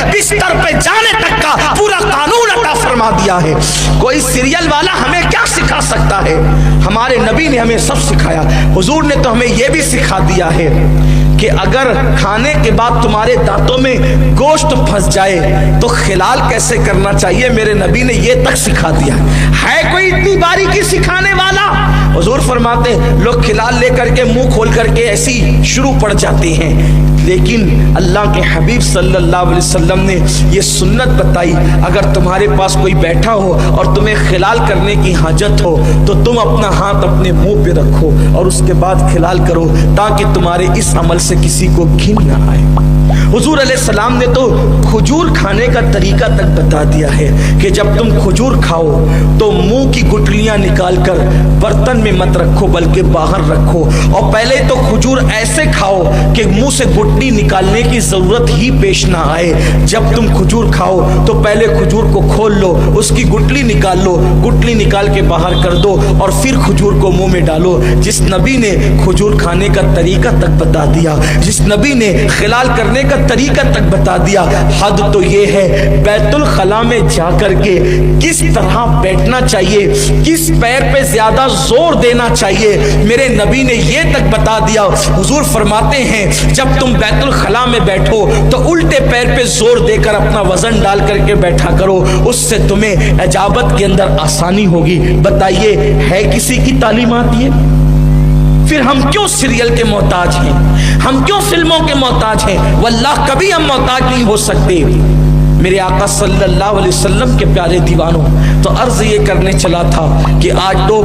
बिस्तर पे जाने तक का पूरा कानून अता फरमा दिया है। कोई सीरियल वाला हमें क्या सिखा सकता है? हमारे नबी ने हमें सब सिखाया। हुजूर ने तो हमें यह भी सिखा दिया है कि अगर खाने के बाद तुम्हारे दांतों में गोश्त फंस जाए तो खिलाल कैसे करना चाहिए, मेरे नबी ने ये तक सिखा दिया है। कोई इतनी बारीकी सिखाने वाला? हुजूर फरमाते लोग खिलाल लेकर के मुंह खोल करके ऐसी शुरू पड़ जाते हैं, लेकिन अल्लाह के हबीब सल्लल्लाहु अलैहि वसल्लम ने ये सुन्नत बताई, अगर तुम्हारे पास कोई बैठा हो और तुम्हें खिलाल करने की हाजत हो तो तुम अपना हाथ अपने मुंह पे रखो और उसके बाद खिलाल करो, ताकि तुम्हारे इस अमल से किसी को घिन ना आए। हुजूर अलैहिस्सलाम ने तो खजूर खाने का तरीका तक बता दिया है कि जब तुम खजूर खाओ तो मुंह की गुठलियां निकालकर बर्तन में मत रखो बल्कि बाहर रखो, और पहले तो खजूर ऐसे खाओ कि मुंह से गुठली निकालने की जरूरत ही पेश ना आए। जब तुम खजूर खाओ तो पहले खजूर को खोल लो, उसकी गुठली निकाल लो, गुठली निकाल के बाहर कर दो और फिर खजूर को मुंह में डालो। जिस नबी ने खजूर खाने का तरीका तक बता दिया, जिस नबी ने खिलाल करने का तरीका तक बता दिया, हद तो ये है बैतुल खला में जाकर के किस तरह बैठना चाहिए, किस पैर पे ज्यादा जोर देना चाहिए, मेरे नबी ने ये तक बता दिया। हुजूर फरमाते हैं जब तुम बैतुल खला में बैठो तो उल्टे पैर पे जोर देकर अपना वजन डाल करके बैठा करो, उससे तुम्हें इजाबत के अंदर आसानी होगी। बताइए है किसी की तालीमात ये? फिर हम क्यों सीरियल के मोहताज हैं, हम क्यों फिल्मों के मोहताज हैं? वल्लाह कभी हम मोहताज नहीं हो सकते। मेरे आका सल्लल्लाहु अलैहि वसल्लम के प्यारे दीवानों, तो अर्ज ये करने चला था कि आज तो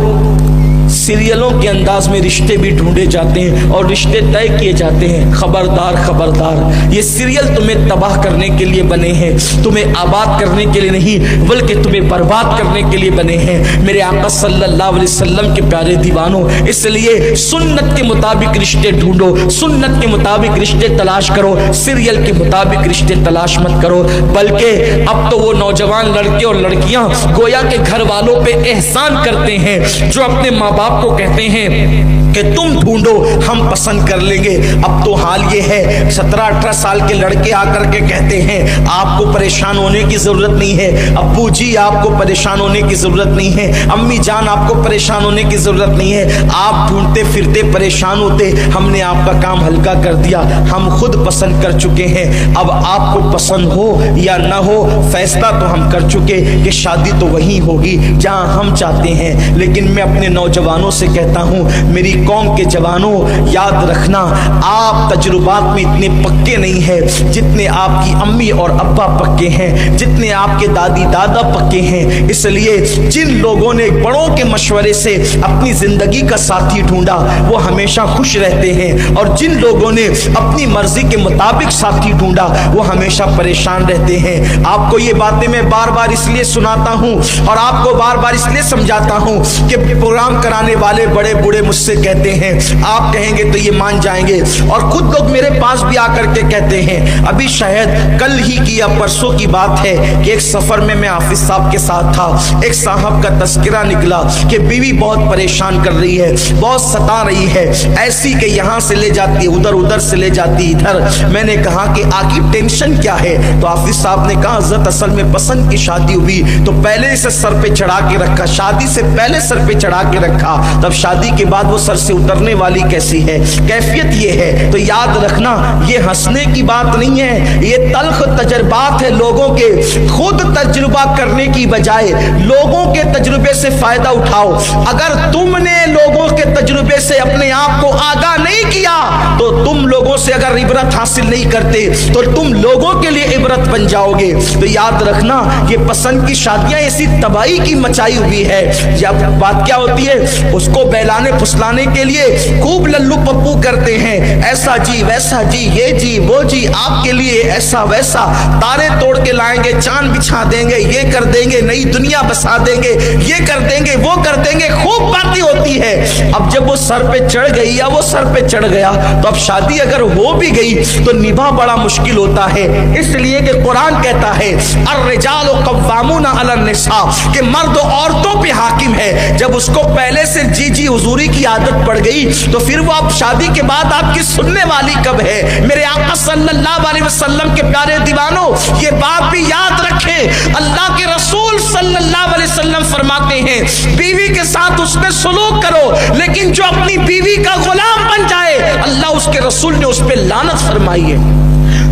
सीरियलों के अंदाज में रिश्ते भी ढूंढे जाते हैं और रिश्ते तय किए जाते हैं। खबरदार खबरदार, ये सीरियल तुम्हें तबाह करने के लिए बने हैं, तुम्हें आबाद करने के लिए नहीं बल्कि तुम्हें बर्बाद करने के लिए बने हैं मेरे आका सल्लल्लाहु अलैहि वसल्लम के प्यारे दीवानों। इसलिए सुन्नत के मुताबिक रिश्ते ढूंढो, सुन्नत के मुताबिक रिश्ते तलाश करो, सीरियल के मुताबिक रिश्ते तलाश मत करो। बल्कि अब तो वो नौजवान लड़के और लड़कियां गोया के घर वालों पे एहसान करते हैं जो अपने माँ बाप को कहते हैं कि तुम ढूंढो हम पसंद कर लेंगे। अब तो हाल ये है 17-18 साल के लड़के आकर के कहते हैं आपको परेशान होने की जरूरत नहीं है, अब्बू जी आपको परेशान होने की जरूरत नहीं है, अम्मी जान आपको परेशान होने की जरूरत नहीं है, आप ढूंढते फिरते परेशान होते, हमने आपका काम हल्का कर दिया, हम खुद पसंद कर चुके हैं। अब आपको पसंद हो या ना हो फैसला तो हम कर चुके कि शादी तो वही होगी जहां हम चाहते हैं। लेकिन मैं अपने नौजवानों से कहता हूं, मेरी कौम के जवानों याद रखना, आप तजुर्बात में इतने पक्के नहीं है जितने आपकी अम्मी और अब्बा पक्के हैं, जितने आपके दादी दादा पक्के हैं। इसलिए जिन लोगों ने बड़ों के मशवरे से अपनी जिंदगी का साथी ढूंढा वो हमेशा खुश रहते हैं, और जिन लोगों ने अपनी मर्जी के मुताबिक साथी ढूंढा वो हमेशा परेशान रहते हैं। आपको ये बातें मैं बार बार इसलिए सुनाता हूं और आपको बार बार इसलिए समझाता हूं कि प्रोग्राम कराने वाले बड़े बूढ़े मुझसे कहते हैं, आप कहेंगे तो ये मान जाएंगे, और खुद लोग मेरे पास भी आकर के कहते हैं। अभी शायद कल ही की या परसों की बात है कि एक सफर में मैं हाफिज साहब के साथ था, एक साहब का तस्करा निकला कि बीवी बहुत परेशान कर रही है, बहुत सता रही है, ऐसी कि यहाँ से ले जाती है उधर, उधर से ले जाती इधर। मैंने कहा कि आखिर टेंशन क्या है? तो हाफिज साहब ने कहा हज़रत असल में पसंद की शादी हुई तो पहले इसे सर पे चढ़ा के रखा, शादी से पहले सर पे चढ़ा के रखा, तब शादी के बाद वो सर से उतरने वाली कैसी है, कैफियत ये है। तो याद रखना ये हंसने की बात नहीं है, ये तल्ख तजर्बात है लोगों के। खुद तजुर्बा करने की बजाय लोगों के तजुर्बे से फायदा उठाओ। अगर तुमने लोगों के तजुर्बे से अपने आप को आगाह नहीं किया तो तुम लोगों से अगर इबरत हासिल नहीं करते तो तुम लोगों के लिए इबरत बन जाओगे। तो याद रखना ये पसंद की शादियां ऐसी तबाही की मचाई हुई है। जब बात क्या होती है, उसको बहलाने फुसलाने के लिए खूब लल्लू पप्पू करते हैं, ऐसा जी वैसा जी, ये जी वो जी, आपके लिए ऐसा वैसा, तारे तोड़ के लाएंगे, चांद बिछा देंगे, ये कर देंगे, नई दुनिया बसा देंगे, ये कर देंगे, वो कर देंगे, खूब बातें होती है। अब जब वो सर पे चढ़ गई या वो सर पे चढ़ गया तो अब शादी अगर हो भी गई तो निभा बड़ा मुश्किल होता है। इसलिए कि कुरान कहता है अर्रिजालु कव्वामूना अलन्निसा, कि मर्द औरतों पे हाकिम है। जब उसको पहले से जी जी हुजूरी की आदत आदत पड़ गई तो फिर वो अब शादी के बाद आपकी सुनने वाली कब है? मेरे आका सल्लल्लाहु अलैहि वसल्लम के प्यारे दीवानों, ये बात भी याद रखें, अल्लाह के रसूल सल्लल्लाहु अलैहि वसल्लम फरमाते हैं बीवी के साथ उसने सुलूक करो, लेकिन जो अपनी बीवी का गुलाम बन जाए, अल्लाह उसके रसूल ने उस पर लानत फरमाई है।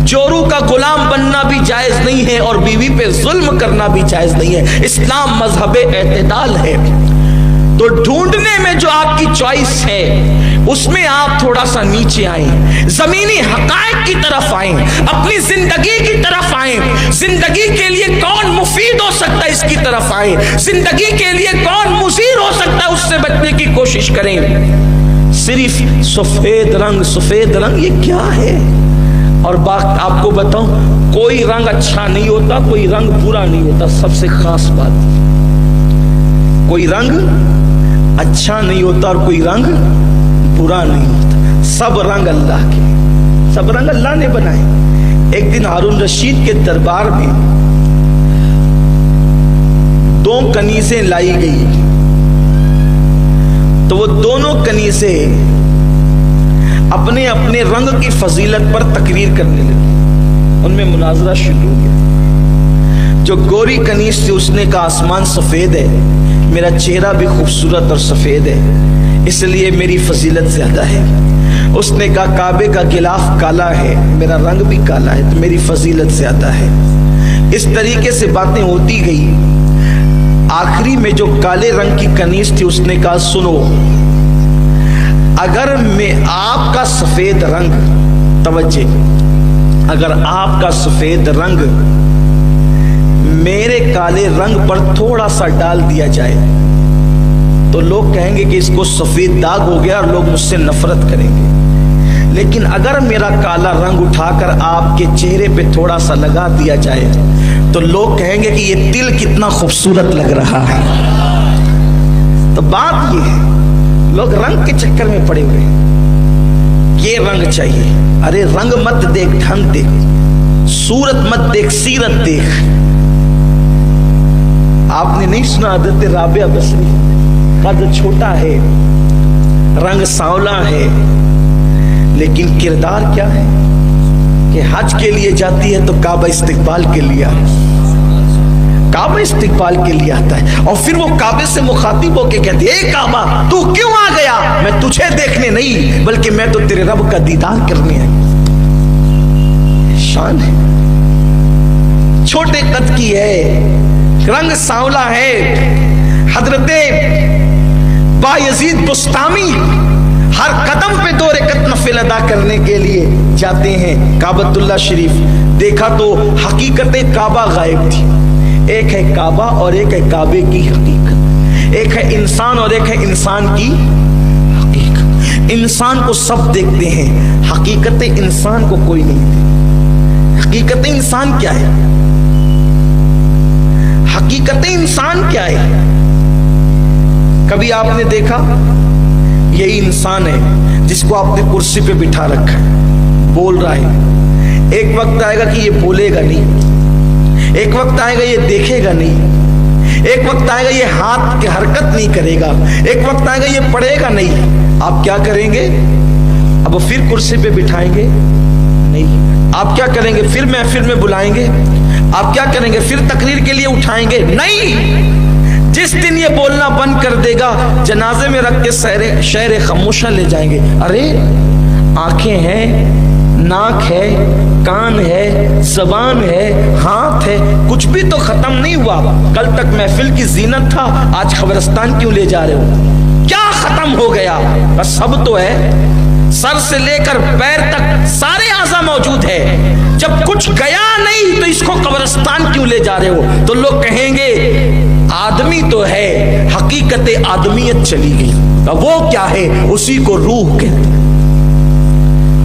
जोरू का गुलाम बनना भी जायज नहीं है और बीवी पे जुल्म करना भी जायज नहीं है। इस्लाम मजहब एतदाल है। तो ढूंढने में जो आपकी चॉइस है उसमें आप थोड़ा सा नीचे आए, जमीनी हकायक की तरफ आए, अपनी जिंदगी की तरफ आए, जिंदगी के लिए कौन मुफीद हो सकता है इसकी तरफ आए, जिंदगी के लिए कौन मुसीर हो सकता है उससे बचने की कोशिश करें। सिर्फ सफेद रंग ये क्या है? और बात आपको बताऊं, कोई रंग अच्छा नहीं होता, कोई रंग बुरा नहीं होता। सबसे खास बात, कोई रंग अच्छा नहीं होता और कोई रंग बुरा नहीं होता। सब रंग अल्लाह के, सब रंग अल्लाह ने बनाए। एक दिन हारून रशीद के दरबार में 2 कनीज़ें लाई गई, तो वो दोनों कनीज़ें अपने अपने रंग की फजीलत पर तकरीर करने लगी। उनमें मुनाजरा शुरू हो गया। जो गोरी कनीज़ थी उसने कहा आसमान सफेद है, मेरा चेहरा भी खूबसूरत और सफेद है, इसलिए मेरी फजीलत ज्यादा है। उसने कहा काबे का गिलाफ काला है, मेरा रंग भी काला है, तो मेरी फजीलत ज्यादा है। इस तरीके से बातें होती गई। आखिरी में जो काले रंग की कनीज थी उसने कहा सुनो, अगर मैं आपका सफेद रंग, तवज्जे, अगर आपका सफेद रंग मेरे काले रंग पर थोड़ा सा डाल दिया जाए तो लोग कहेंगे कि इसको सफेद दाग हो गया और लोग मुझसे नफरत करेंगे। लेकिन अगर मेरा काला रंग उठाकर आपके चेहरे पे थोड़ा सा लगा दिया जाए तो लोग कहेंगे कि ये तिल कितना खूबसूरत लग रहा है। तो बात ये है, लोग रंग के चक्कर में पड़े हुए हैं। ये रंग चाहिए, अरे रंग मत देख, ढंग देख, सूरत मत देख, सीरत देख। आपने नहीं सुना हज़रत राबिया बसरी, कद छोटा है, रंग सांवला है, लेकिन किरदार क्या है कि हज के लिए जाती है तो काबा इस्तिकबाल के लिए, काबा इस्तिकबाल के लिए आता है। और फिर वो काबे से मुखातिब होके कहती है, ए काबा तू क्यों आ गया? मैं तुझे देखने नहीं बल्कि मैं तो तेरे रब का दीदार करने आई। शान है, छोटे कद की है, रंग सांवला है। हजरते बायजीद बुस्तामी हर कदम पे 2 रकअत नफिल अदा करने के लिए जाते हैं काबतुल्लाह शरीफ। देखा तो हकीकत काबा गायब थी। एक है काबा और एक है काबे की हकीकत, एक है इंसान और एक है इंसान की हकीकत। इंसान को सब देखते हैं, हकीकत इंसान को कोई नहीं देखता। हकीकत इंसान क्या है? हकीकत इंसान क्या है? कभी आपने देखा यही इंसान है जिसको आपने कुर्सी पे बिठा रखा है, बोल रहा है। एक वक्त आएगा कि ये बोलेगा नहीं, एक वक्त आएगा ये देखेगा नहीं, एक वक्त आएगा ये हाथ की हरकत नहीं करेगा, एक वक्त आएगा ये पढ़ेगा नहीं। आप क्या करेंगे? अब फिर कुर्सी पे बिठाएंगे नहीं। आप क्या करेंगे? फिर महफिल में बुलाएंगे। आप क्या करेंगे? फिर तकरीर के लिए उठाएंगे नहीं। जिस दिन ये बोलना बंद कर देगा, जनाजे में रख के शहर खामोशा ले जाएंगे। अरे आंखें हैं, नाक है, कान है, जबान है, हाथ है, कुछ भी तो खत्म नहीं हुआ। कल तक महफिल की जीनत था, आज खबरस्तान क्यों ले जा रहे हो? क्या खत्म हो गया? बस सब तो है, सर से लेकर पैर तक सारे आज़ा मौजूद है। जब कुछ गया नहीं तो इसको कब्रिस्तान क्यों ले जा रहे हो? तो लोग कहेंगे आदमी तो है, हकीकत आदमियत चली गई। अब वो क्या है? उसी को रूह कहते हैं।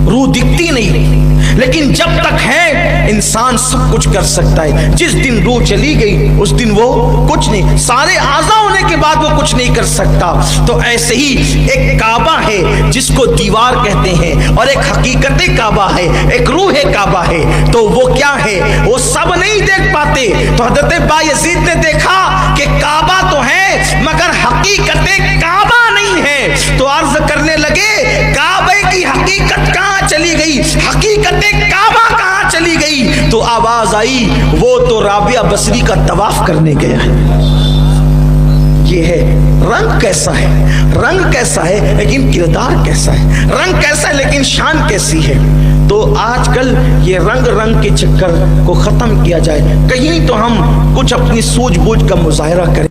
रूह दिखती नहीं, लेकिन जब तक है इंसान सब कुछ कर सकता है। जिस दिन रूह चली गई उस दिन वो कुछ नहीं, सारे आज़ा होने के बाद वो कुछ नहीं कर सकता। तो ऐसे ही एक काबा है जिसको दीवार कहते हैं और एक हकीकत काबा है, एक रूह काबा है। तो वो क्या है वो सब नहीं देख पाते। तो हजरत बायजीद ने देखा कि काबा तो है मगर हकीकत काबा नहीं है। तो अर्ज करने लगे काबे की हकीकत कहाँ चली गई, हकीकत काबा कहाँ चली गई। तो आवाज आई वो तो राबिया बसरी का तवाफ करने गया है। ये है रंग कैसा है, रंग कैसा है लेकिन किरदार कैसा है, रंग कैसा है लेकिन शान कैसी है। तो आजकल ये रंग रंग के चक्कर को खत्म किया जाए, कहीं तो हम कुछ अपनी सूझबूझ का मुजाहरा करें।